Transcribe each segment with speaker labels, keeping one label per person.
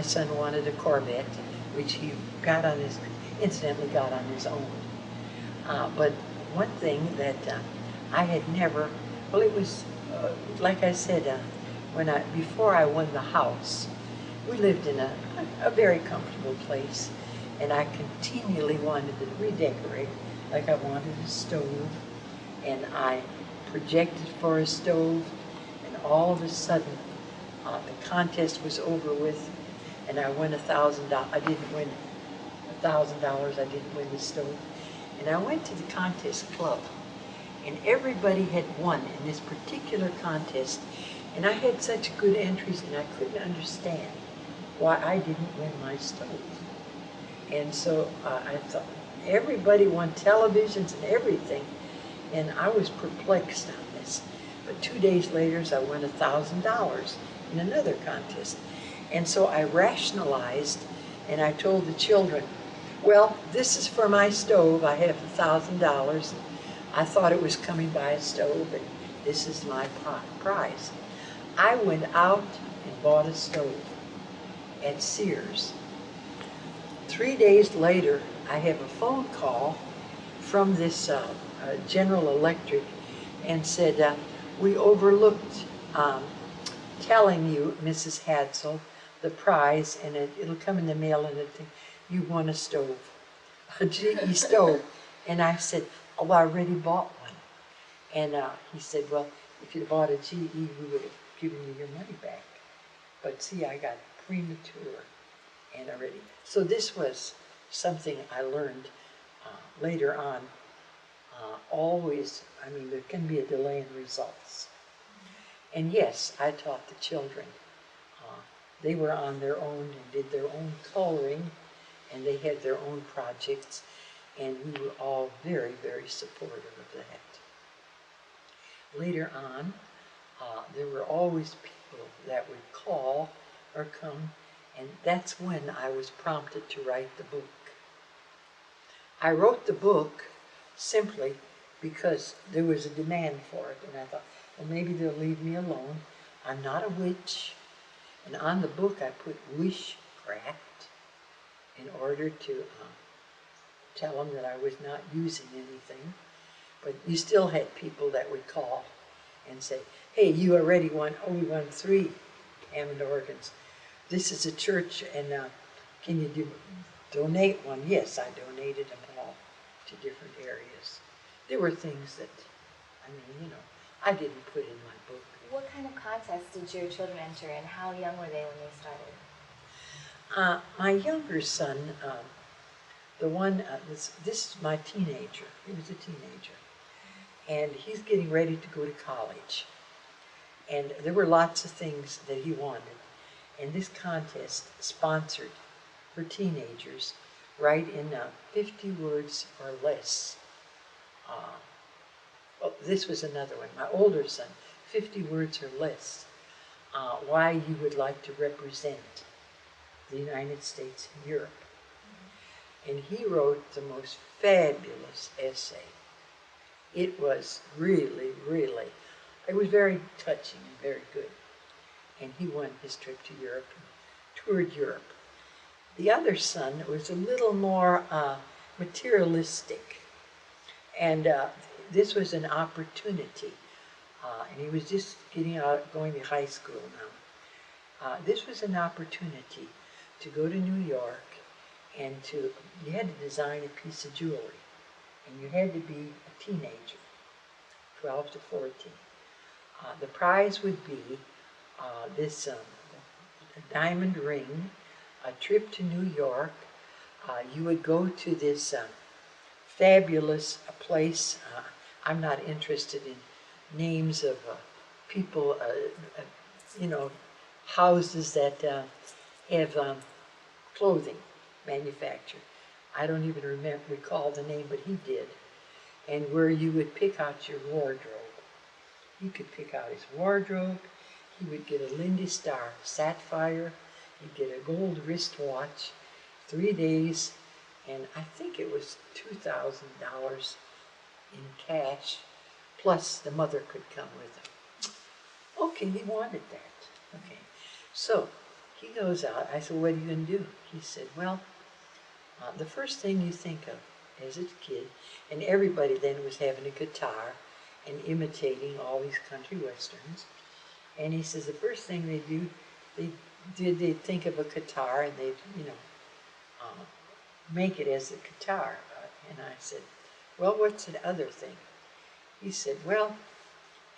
Speaker 1: son wanted a Corvette, which he got on his, incidentally got on his own. But one thing that I had never, well, it was, like I said, before I won the house, we lived in a very comfortable place, and I continually wanted to redecorate. Like I wanted a stove, and I projected for a stove, and all of a sudden, the contest was over with, and I won $1,000. I didn't win $1,000. I didn't win the stove. And I went to the contest club, and everybody had won in this particular contest, and I had such good entries, and I couldn't understand why I didn't win my stove. And so I thought, everybody won televisions and everything, and I was perplexed on this. But 2 days later, I won $1,000 in another contest. And so I rationalized, and I told the children, well, this is for my stove. I have $1,000. I thought it was coming by a stove, but this is my prize. I went out and bought a stove at Sears. 3 days later, I have a phone call from this General Electric, and said, we overlooked telling you, Mrs. Hadsell, the prize, and it'll come in the mail, and you won a stove, a GE stove. And I said, oh, I already bought one. And he said, well, if you bought a GE, we would have given you your money back. But see, I got premature and already. So this was something I learned later on. Always, I mean, there can be a delay in results. And yes, I taught the children. They were on their own and did their own coloring, and they had their own projects, and we were all very, very supportive of that. Later on, there were always people that would call or come, and that's when I was prompted to write the book. I wrote the book simply because there was a demand for it, and I thought, well, maybe they'll leave me alone. I'm not a witch. And on the book I put witchcraft in order to tell them that I was not using anything. But you still had people that would call and say, hey, you already won, oh, we won 3 Hammond organs. This is a church, and can you donate one? Yes, I donated them all to different areas. There were things that, I mean, you know, I didn't put in my book.
Speaker 2: What kind of contests did your children enter, and how young were they when they started?
Speaker 1: My younger son, the one, this is my teenager. He was a teenager. And he's getting ready to go to college. And there were lots of things that he wanted. And this contest sponsored for teenagers, write in 50 words or less. Well, this was another one. My older son, 50 words or less, why you would like to represent the United States in Europe. And he wrote the most fabulous essay. It was really, really, it was very touching and very good. And he won his trip to Europe and toured Europe. The other son was a little more materialistic. And this was an opportunity. And he was just getting out, going to high school now. This was an opportunity to go to New York, and you had to design a piece of jewelry. And you had to be a teenager, 12 to 14. The prize would be this diamond ring, a trip to New York. You would go to this fabulous place. I'm not interested in names of people, you know, houses that have clothing manufactured. I don't even recall the name, but he did. And where you would pick out your wardrobe. He could pick out his wardrobe. He would get a Lindy Star sapphire. He'd get a gold wristwatch, 3 days, and I think it was $2,000 in cash, plus the mother could come with him. Okay, he wanted that. Okay, so he goes out. I said, what are you going to do? He said, well, the first thing you think of as a kid, and everybody then was having a guitar and imitating all these country westerns. And he says the first thing they do, they'd think of a guitar and they'd, make it as a guitar. And I said, well, what's the other thing? He said, well,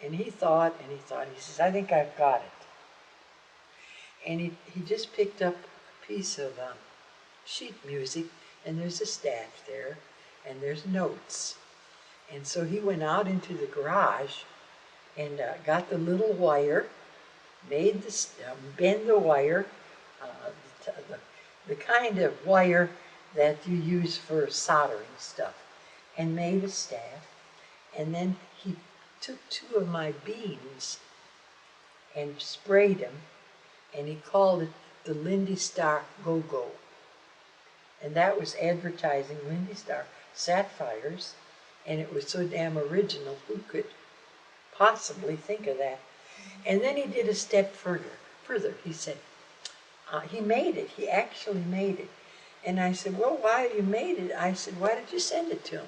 Speaker 1: and he thought, he says, I think I've got it. And he just picked up a piece of sheet music, and there's a staff there, and there's notes. And so he went out into the garage and got the little wire, made the, bend the wire, the kind of wire that you use for soldering stuff, and made a staff. And then he took 2 of my beans and sprayed them, and he called it the Lindy Star Go-Go. And that was advertising Lindy Star sapphires, and it was so damn original, who could possibly think of that? And then he did a step further. He said, he made it, he actually made it. And I said, well, why you made it? I said, why did you send it to him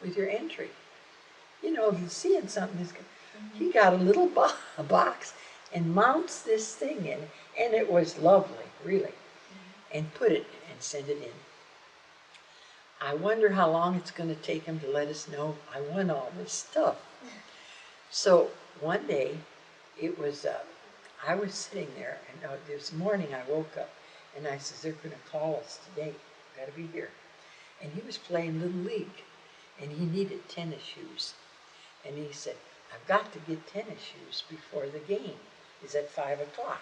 Speaker 1: with your entry? You know, if you're seeing something, he got a little box and mounts this thing in, and it was lovely, really, and put it and send it in. I wonder how long it's going to take him to let us know I won all this stuff. So one day, it was, I was sitting there, and this morning I woke up, and I said, they're going to call us today. We've got to be here. And he was playing Little League, and he needed tennis shoes. And he said, I've got to get tennis shoes before the game. It's at 5 o'clock.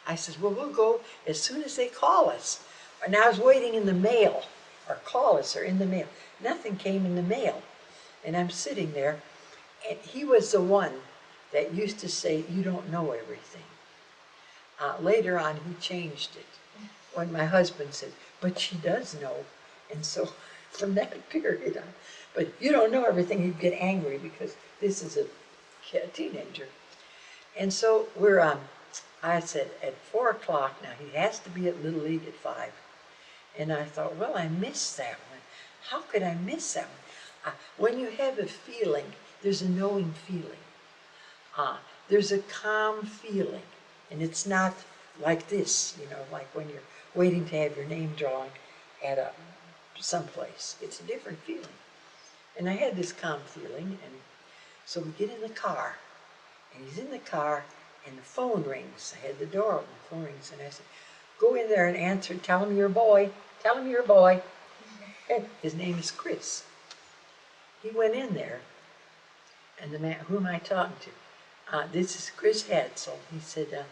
Speaker 1: I said, well, we'll go as soon as they call us. And I was waiting in the mail, or call us, or in the mail. Nothing came in the mail. And I'm sitting there, and he was the one that used to say, you don't know everything. Later on, he changed it. When my husband said, but she does know. And so from that period on, but you don't know everything, he'd get angry because this is a teenager. And so we're, I said, at 4 o'clock now, he has to be at Little League at 5. And I thought, well, I missed that one. How could I miss that one? When you have a feeling, there's a knowing feeling. There's a calm feeling. And it's not like this, you know, like when you're waiting to have your name drawn at someplace. It's a different feeling. And I had this calm feeling, and so we get in the car, and he's in the car, and the phone rings. I had the door open, the phone rings, and I said, go in there and answer, tell him you're a boy, tell him you're a boy. And his name is Chris. He went in there, and the man, who am I talking to? This is Chris Hadsell. He said,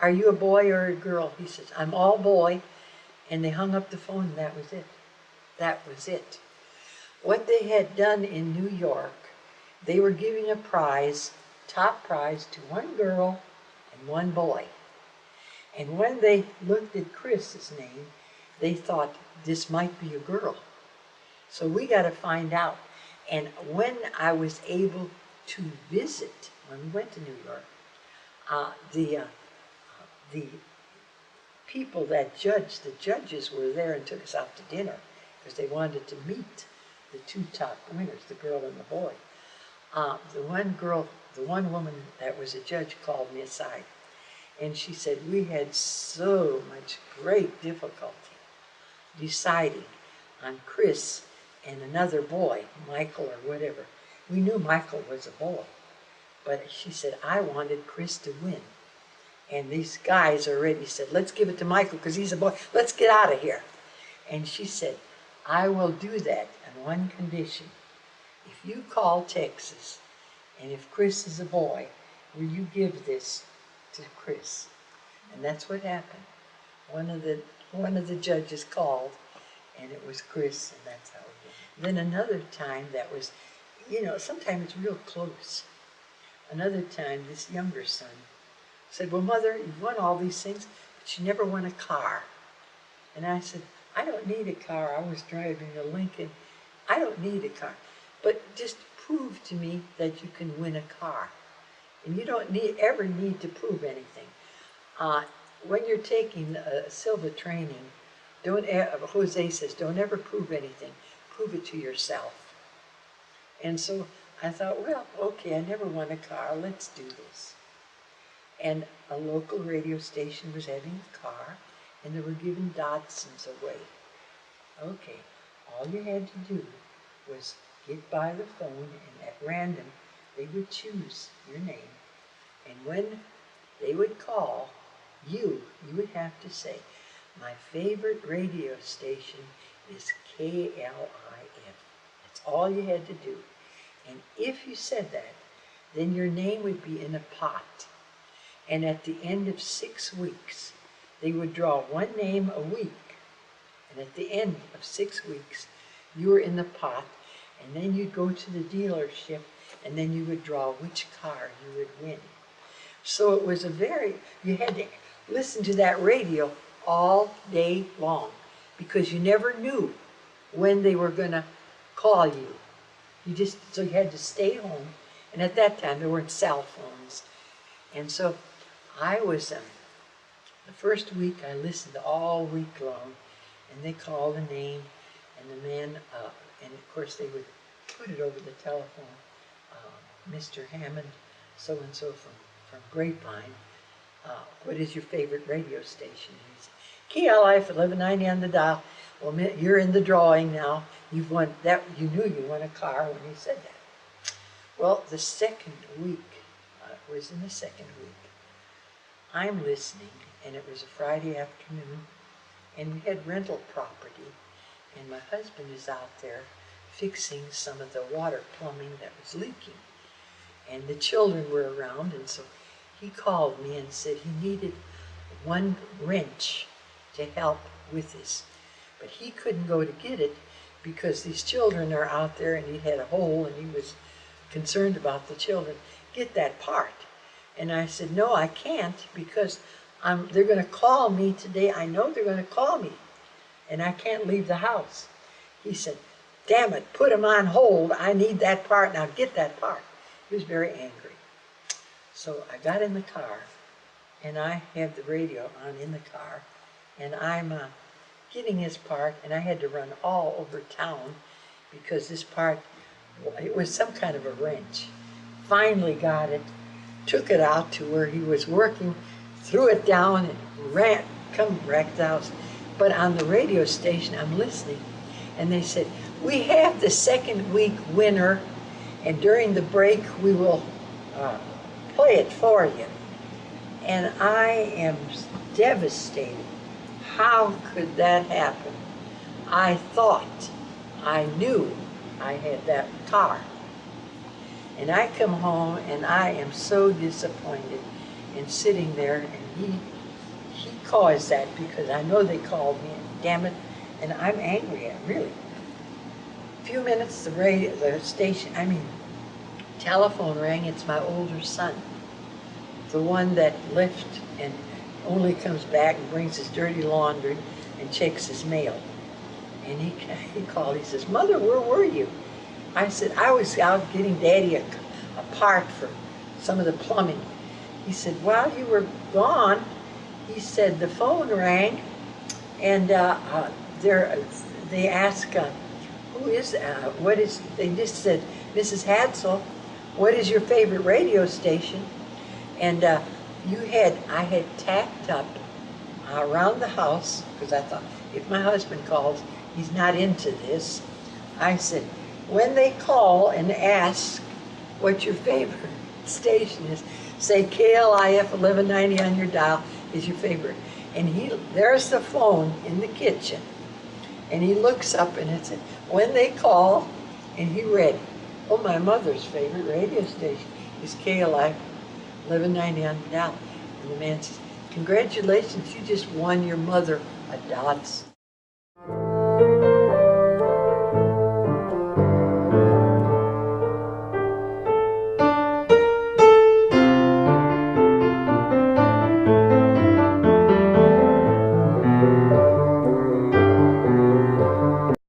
Speaker 1: are you a boy or a girl? He says, I'm all boy. And they hung up the phone, and that was it. That was it. What they had done in New York, they were giving a prize, top prize, to 1 girl and 1 boy. And when they looked at Chris's name, they thought this might be a girl. So we got to find out. And when I was able to visit, when we went to New York, the people that judged, the judges were there and took us out to dinner because they wanted to meet the 2 top winners, the girl and the boy. The one woman that was a judge called me aside, and she said, we had so much great difficulty deciding on Chris and another boy, Michael or whatever. We knew Michael was a boy, but she said, I wanted Chris to win. And these guys already said, let's give it to Michael because he's a boy. Let's get out of here. And she said, I will do that on one condition. If you call Texas, and if Chris is a boy, will you give this to Chris? And that's what happened. One of the judges called, and it was Chris, and that's how it did. Then another time that was, you know, sometimes it's real close. Another time, this younger son said, well, Mother, you've won all these things, but you never won a car. And I said, I don't need a car. I was driving a Lincoln. I don't need a car. But just prove to me that you can win a car. And you don't ever need to prove anything. when you're taking Silva training, Jose says, don't ever prove anything. Prove it to yourself. And so I thought, well, okay, I never won a car. Let's do this. And a local radio station was having a car, and they were giving Datsuns away. Okay, all you had to do was get by the phone, and at random, they would choose your name. And when they would call, you would have to say, my favorite radio station is KLIF. That's all you had to do. And if you said that, then your name would be in a pot. And at the end of 6 weeks, they would draw one name a week. And at the end of 6 weeks, you were in the pot, and then you'd go to the dealership, and then you would draw which car you would win. So it was you had to listen to that radio all day long, because you never knew when they were going to call you. So you had to stay home, and at that time there weren't cell phones. And so I was, the first week I listened all week long, and they called a name, and the man, and of course they would put it over the telephone, Mr. Hammond, so-and-so from Grapevine, what is your favorite radio station? And he said, KLIF 1190 on the dial. Well, you're in the drawing now. You've won that. You knew you won a car when he said that. Well, the second week, it was in the second week, I'm listening, and it was a Friday afternoon, and we had rental property, and my husband is out there fixing some of the water plumbing that was leaking. And the children were around, and so he called me and said he needed one wrench to help with this. But he couldn't go to get it because these children are out there, and he had a hole, and he was concerned about the children. Get that part. And I said, no, I can't, because they're going to call me today. I know they're going to call me, and I can't leave the house. He said, damn it, put them on hold. I need that part. Now get that part. He was very angry. So I got in the car, and I had the radio on in the car, and I'm getting his part, and I had to run all over town because this part, it was some kind of a wrench. Finally got it, took it out to where he was working, threw it down, and come back to the house. But on the radio station, I'm listening, and they said, we have the second week winner, and during the break, we will play it for you. And I am devastated. How could that happen? I thought, I knew I had that car. And I come home, and I am so disappointed, and sitting there, and he caused that because I know they called me, and damn it, and I'm angry at him, really. A few minutes, the telephone rang. It's my older son, the one that left and only comes back and brings his dirty laundry and checks his mail. And he called, he says, Mother, where were you? I said, I was out getting Daddy a part for some of the plumbing. He said, while you were gone, he said, the phone rang, and they asked, they just said, Mrs. Hadsell, what is your favorite radio station? And I had tacked up around the house, because I thought, if my husband calls, he's not into this. I said, when they call and ask what your favorite station is, say KLIF 1190 on your dial is your favorite. And there's the phone in the kitchen. And he looks up, and it said, when they call, and he read, oh, my mother's favorite radio station is KLIF 1190 on the dial. And the man says, congratulations, you just won your mother a Datsun.